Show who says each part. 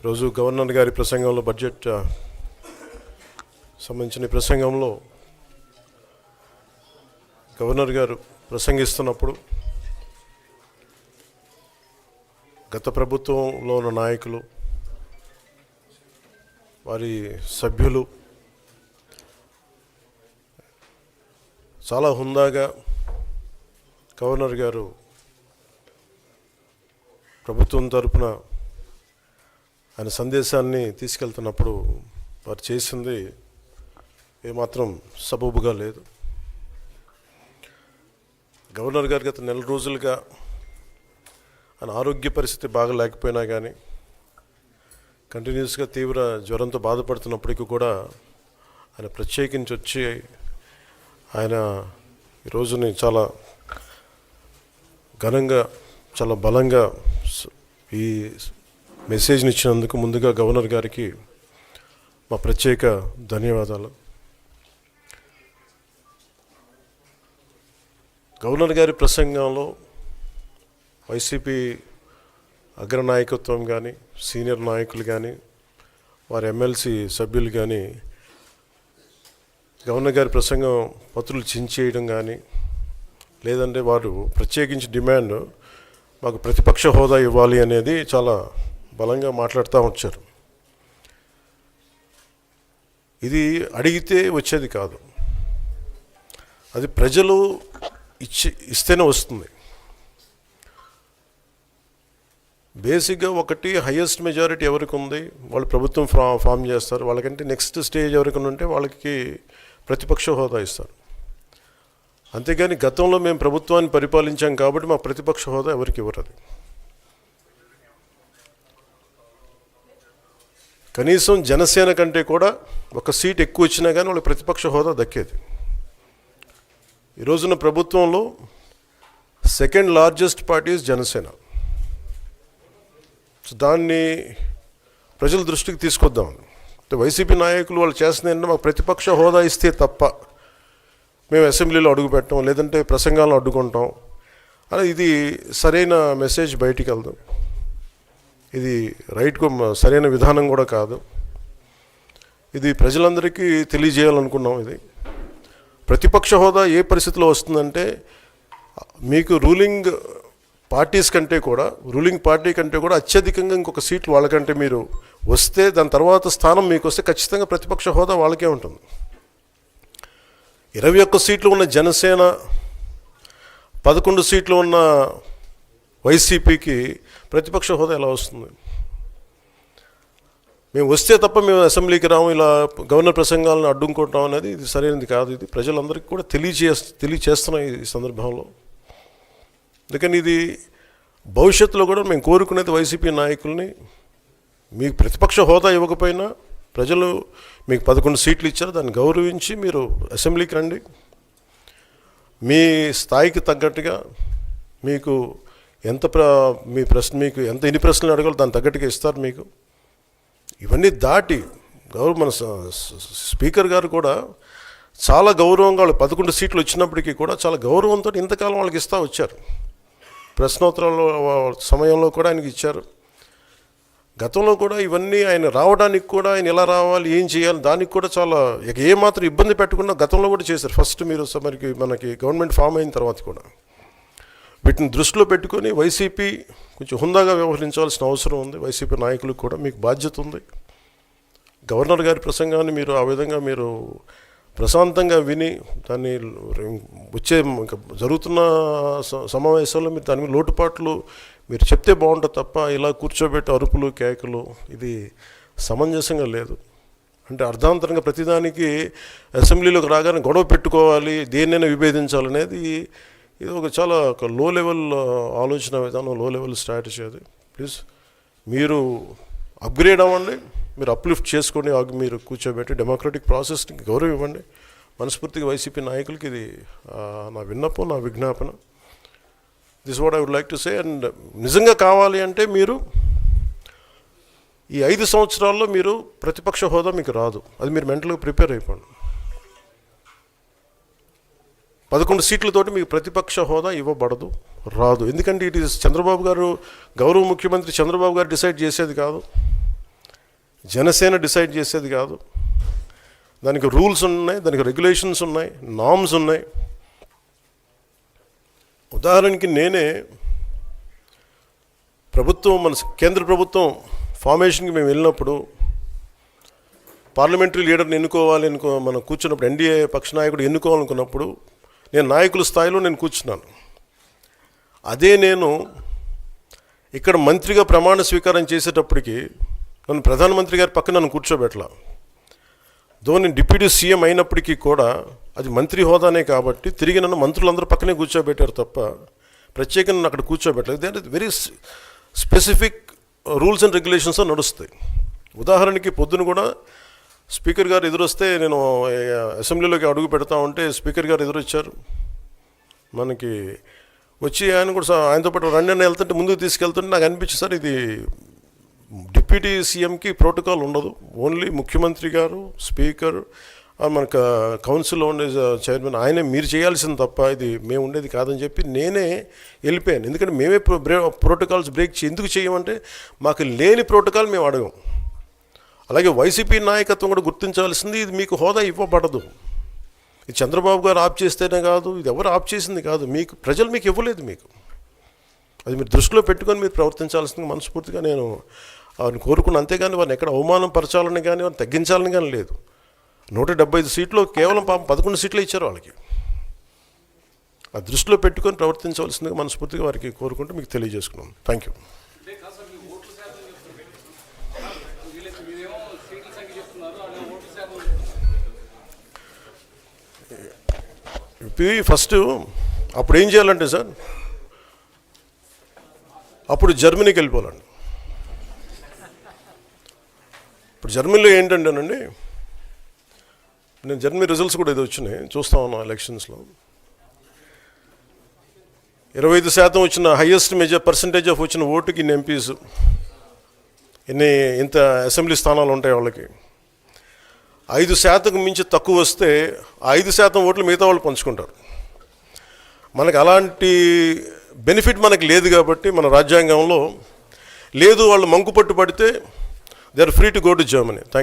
Speaker 1: రోజు గవర్నర్ గారి ప్రసంగంలో బడ్జెట్ సంబంధించిన ప్రసంగంలో గవర్నర్ గారు ప్రసంగిస్తున్నప్పుడు గత ప్రభుత్వంలో ఉన్న నాయకులు వారి సభ్యులు చాలా హుందాగా గవర్నర్ గారు ప్రభుత్వం తరపున ఆయన సందేశాన్ని తీసుకెళ్తున్నప్పుడు వారు చేసింది ఏమాత్రం సబబుగా లేదు. గవర్నర్ గారు గత నెల రోజులుగా ఆయన ఆరోగ్య పరిస్థితి బాగా లేకపోయినా కానీ కంటిన్యూస్గా తీవ్ర జ్వరంతో బాధపడుతున్నప్పటికీ కూడా ఆయన ప్రత్యేకించి వచ్చి ఆయన ఈ రోజుని చాలా ఘనంగా చాలా బలంగా ఈ మెసేజ్ని ఇచ్చినందుకు ముందుగా గవర్నర్ గారికి మా ప్రత్యేక ధన్యవాదాలు. గవర్నర్ గారి ప్రసంగంలో వైసీపీ అగ్రనాయకత్వం కానీ సీనియర్ నాయకులు కానీ వారి ఎమ్మెల్సీ సభ్యులు కానీ గవర్నర్ గారి ప్రసంగం పత్రులు చించేయడం కానీ లేదంటే వారు ప్రత్యేకించి డిమాండ్ మాకు ప్రతిపక్ష హోదా ఇవ్వాలి అనేది చాలా బలంగా మాట్లాడుతూ వచ్చారు. ఇది అడిగితే వచ్చేది కాదు, అది ప్రజలు ఇస్తేనే వస్తుంది. బేసిక్గా ఒకటి హయ్యెస్ట్ మెజారిటీ ఎవరికి ఉంది వాళ్ళు ప్రభుత్వం ఫామ్ చేస్తారు, వాళ్ళకంటే నెక్స్ట్ స్టేజ్ ఎవరికి ఉంటే వాళ్ళకి ప్రతిపక్ష హోదా ఇస్తారు. అంతేగాని గతంలో మేము ప్రభుత్వాన్ని పరిపాలించాం కాబట్టి మా ప్రతిపక్ష హోదా ఎవరికి ఇవ్వరు. కనీసం జనసేన కంటే కూడా ఒక సీట్ ఎక్కువ వచ్చినా కానీ వాళ్ళకి ప్రతిపక్ష హోదా దక్కేది. ఈ రోజున ప్రభుత్వంలో సెకండ్ లార్జెస్ట్ పార్టీ జనసేన. దాన్ని ప్రజల దృష్టికి తీసుకొద్దాం. వైసీపీ నాయకులు వాళ్ళు చేస్తున్న ఏంటంటే మాకు ప్రతిపక్ష హోదా ఇస్తే తప్ప మేము అసెంబ్లీలో అడుగు పెట్టాం లేదంటే ప్రసంగాలను అడ్డుకుంటాం అని ఇది సరైన మెసేజ్ బయటికి వెళ్దాం. ఇది సరైన విధానం కూడా కాదు. ఇది ప్రజలందరికీ తెలియజేయాలనుకున్నాం. ఇది ప్రతిపక్ష హోదా ఏ పరిస్థితిలో వస్తుందంటే మీకు రూలింగ్ పార్టీ కంటే కూడా అత్యధికంగా ఇంకొక సీట్లు వాళ్ళకంటే మీరు వస్తే దాని తర్వాత స్థానం మీకు వస్తే ఖచ్చితంగా ప్రతిపక్ష హోదా వాళ్ళకే ఉంటుంది. 21 సీట్లు ఉన్న జనసేన 11 సీట్లు ఉన్న వైసీపీకి ప్రతిపక్ష హోదా ఎలా వస్తుంది? మేము వస్తే తప్ప మేము అసెంబ్లీకి రాము, ఇలా గవర్నర్ ప్రసంగాలను అడ్డుకుంటాం అనేది ఇది సరైనది కాదు. ఇది ప్రజలందరికీ కూడా తెలియచేస్తున్నాం ఈ సందర్భంలో. అందుకని ఇది భవిష్యత్తులో కూడా మేము కోరుకునేది వైసీపీ నాయకుల్ని మీకు ప్రతిపక్ష హోదా ఇవ్వకపోయినా ప్రజలు మీకు 11 సీట్లు ఇచ్చారు, దాన్ని గౌరవించి మీరు అసెంబ్లీకి రండి. మీ స్థాయికి తగ్గట్టుగా మీకు ఎన్ని ప్రశ్నలు అడగాలో దాన్ని తగ్గట్టుగా ఇస్తారు మీకు. ఇవన్నీ దాటి మన స్పీకర్ గారు కూడా చాలా గౌరవంగా వాళ్ళు 11 సీట్లు వచ్చినప్పటికీ కూడా చాలా గౌరవంతో ఇంతకాలం వాళ్ళకి ఇస్తూ వచ్చారు. ప్రశ్నోత్తరాల సమయంలో కూడా ఆయనకి ఇచ్చారు. గతంలో కూడా ఇవన్నీ ఆయన రావడానికి కూడా ఆయన ఎలా రావాలి ఏం చేయాలి దానికి కూడా చాలా ఏమాత్రం ఇబ్బంది పెట్టకుండా గతంలో కూడా చేశారు. ఫస్ట్ మీరు మనకి గవర్నమెంట్ ఫామ్ అయిన తర్వాత కూడా వీటిని దృష్టిలో పెట్టుకొని వైసీపీ కొంచెం హుందాగా వ్యవహరించాల్సిన అవసరం ఉంది. వైసీపీ నాయకులకు కూడా మీకు బాధ్యత ఉంది. గవర్నర్ గారి ప్రసంగాన్ని మీరు ఆ విధంగా మీరు ప్రశాంతంగా విని దాన్ని వచ్చే జరుగుతున్న సమావేశాల్లో మీరు దాని మీద లోటుపాట్లు మీరు చెప్తే బాగుంటుంది తప్ప ఇలా కూర్చోబెట్టి అరుపులు కేకలు ఇది సమంజసంగా లేదు. అంటే అర్ధాంతరంగా ప్రతిదానికి అసెంబ్లీలోకి రాగానే గొడవ పెట్టుకోవాలి, దేన్నైనా విభేదించాలనేది ఇది చాలా లో లెవెల్ ఆలోచన విధానం, లో లెవెల్ స్ట్రాటజీ. అది ప్లీజ్ మీరు అప్గ్రేడ్ అవ్వండి, మీరు అప్లిఫ్ట్ చేసుకోండి, మీరు కూర్చోబెట్టి డెమోక్రటిక్ ప్రాసెస్కి గౌరవం ఇవ్వండి. మనస్ఫూర్తిగా వైసీపీ నాయకులకి ఇది నా విన్నపం, నా విజ్ఞాపన. This what I would like to say. And నిజంగా కావాలి అంటే మీరు ఈ 5 సంవత్సరాల్లో మీరు ప్రతిపక్ష హోదా మీకు రాదు, అది మీరు మెంటల్గా ప్రిపేర్ అయిపోండి. 11 సీట్లతోటి మీకు ప్రతిపక్ష హోదా ఇవ్వబడదు, రాదు. ఎందుకంటే ఇట్ ఈస్ చంద్రబాబు గారు, గౌరవ ముఖ్యమంత్రి చంద్రబాబు గారు డిసైడ్ చేసేది కాదు. జనసేన డిసైడ్ చేసేది కాదు. దానికి రూల్స్ ఉన్నాయి, దానికి రెగ్యులేషన్స్ ఉన్నాయి, నామ్స్ ఉన్నాయి. ఉదాహరణకి నేనే ప్రభుత్వం, మన కేంద్ర ప్రభుత్వం ఫార్మేషన్కి మేము వెళ్ళినప్పుడు పార్లమెంటరీ లీడర్ని ఎన్నుకోవాలి మనం కూర్చున్నప్పుడు, ఎన్డీఏ పక్ష నాయకుడు ఎన్నుకోవాలనుకున్నప్పుడు నేను నాయకుల స్థాయిలో నేను కూర్చున్నాను. అదే నేను ఇక్కడ మంత్రిగా ప్రమాణ స్వీకారం చేసేటప్పటికి నన్ను ప్రధానమంత్రి గారి పక్కన నన్ను కూర్చోబెట్టలా. నేను డిప్యూటీ సీఎం అయినప్పటికీ కూడా అది మంత్రి హోదానే కాబట్టి తిరిగి నన్ను మంత్రులందరూ పక్కనే కూర్చోబెట్టారు తప్ప ప్రత్యేకంగా నన్ను అక్కడ కూర్చోబెట్టలేదు. They are very specific rules and regulations నడుస్తాయి. ఉదాహరణకి పొద్దున కూడా స్పీకర్ గారు ఎదురొస్తే, నేను అసెంబ్లీలోకి అడుగు పెడతా ఉంటే స్పీకర్ గారు ఎదురొచ్చారు. మనకి వచ్చి ఆయన కూడా ఆయనతో పాటు రండి అని వెళ్తుంటే ముందుకు తీసుకెళ్తుంటే నాకు అనిపించింది, సార్ ఇది డిప్యూటీ సీఎంకి ప్రోటోకాల్ ఉండదు, ఓన్లీ ముఖ్యమంత్రి గారు, స్పీకర్, మనకు కౌన్సిల్లో ఉండే చైర్మన్ ఆయనే మీరు చేయాల్సింది తప్ప ఇది మేము ఉండేది కాదని చెప్పి నేనే వెళ్ళిపోయాను. ఎందుకంటే మేమే ప్రోటోకాల్స్ బ్రేక్ ఎందుకు చేయమంటే మాకు లేని ప్రోటోకాల్ మేము అడగం. అలాగే వైసీపీ నాయకత్వం కూడా గుర్తించాల్సింది, ఇది మీకు హోదా ఇవ్వబడదు. ఇది చంద్రబాబు గారు ఆప్ చేస్తేనే కాదు, ఇది ఎవరు ఆప్ చేసింది కాదు, మీకు ప్రజలు మీకు ఇవ్వలేదు. మీకు అది మీరు దృష్టిలో పెట్టుకొని మీరు ప్రవర్తించాల్సింది మనస్ఫూర్తిగా నేను వారిని కోరుకున్నాను. అంతేగాని వారిని ఎక్కడ అవమానం పరచాలని కానీ వారిని తగ్గించాలని కానీ లేదు. 175 సీట్లు కేవలం 11 సీట్లు ఇచ్చారు వాళ్ళకి. ఆ దృష్టిలో పెట్టుకొని ప్రవర్తించవలసిందిగా మనస్ఫూర్తిగా వారికి కోరుకుంటూ మీకు తెలియజేసుకున్నాను. Thank you. ఫస్ట్ అప్పుడు ఏం చేయాలంటే సార్, అప్పుడు జర్మనీకి వెళ్ళిపోవాలండి. ఇప్పుడు జర్మనీలో ఏంటంటేనండి, నేను జర్మనీ రిజల్ట్స్ కూడా ఏదో వచ్చినాయి చూస్తా ఉన్నాను ఎలక్షన్స్లో. 25% వచ్చిన హైయెస్ట్ పర్సంటేజ్ ఆఫ్ వచ్చిన ఓటుకి ఇన్ని ఎంపీస్, ఇంత అసెంబ్లీ స్థానాలు ఉంటాయి వాళ్ళకి. 5% మించి తక్కువ వస్తే 5% ఓట్లు మిగతా వాళ్ళు పంచుకుంటారు. మనకు అలాంటి బెనిఫిట్ మనకు లేదు కాబట్టి మన రాజ్యాంగంలో లేదు. వాళ్ళు మంకుపట్టు పడితే they are free to go to Germany.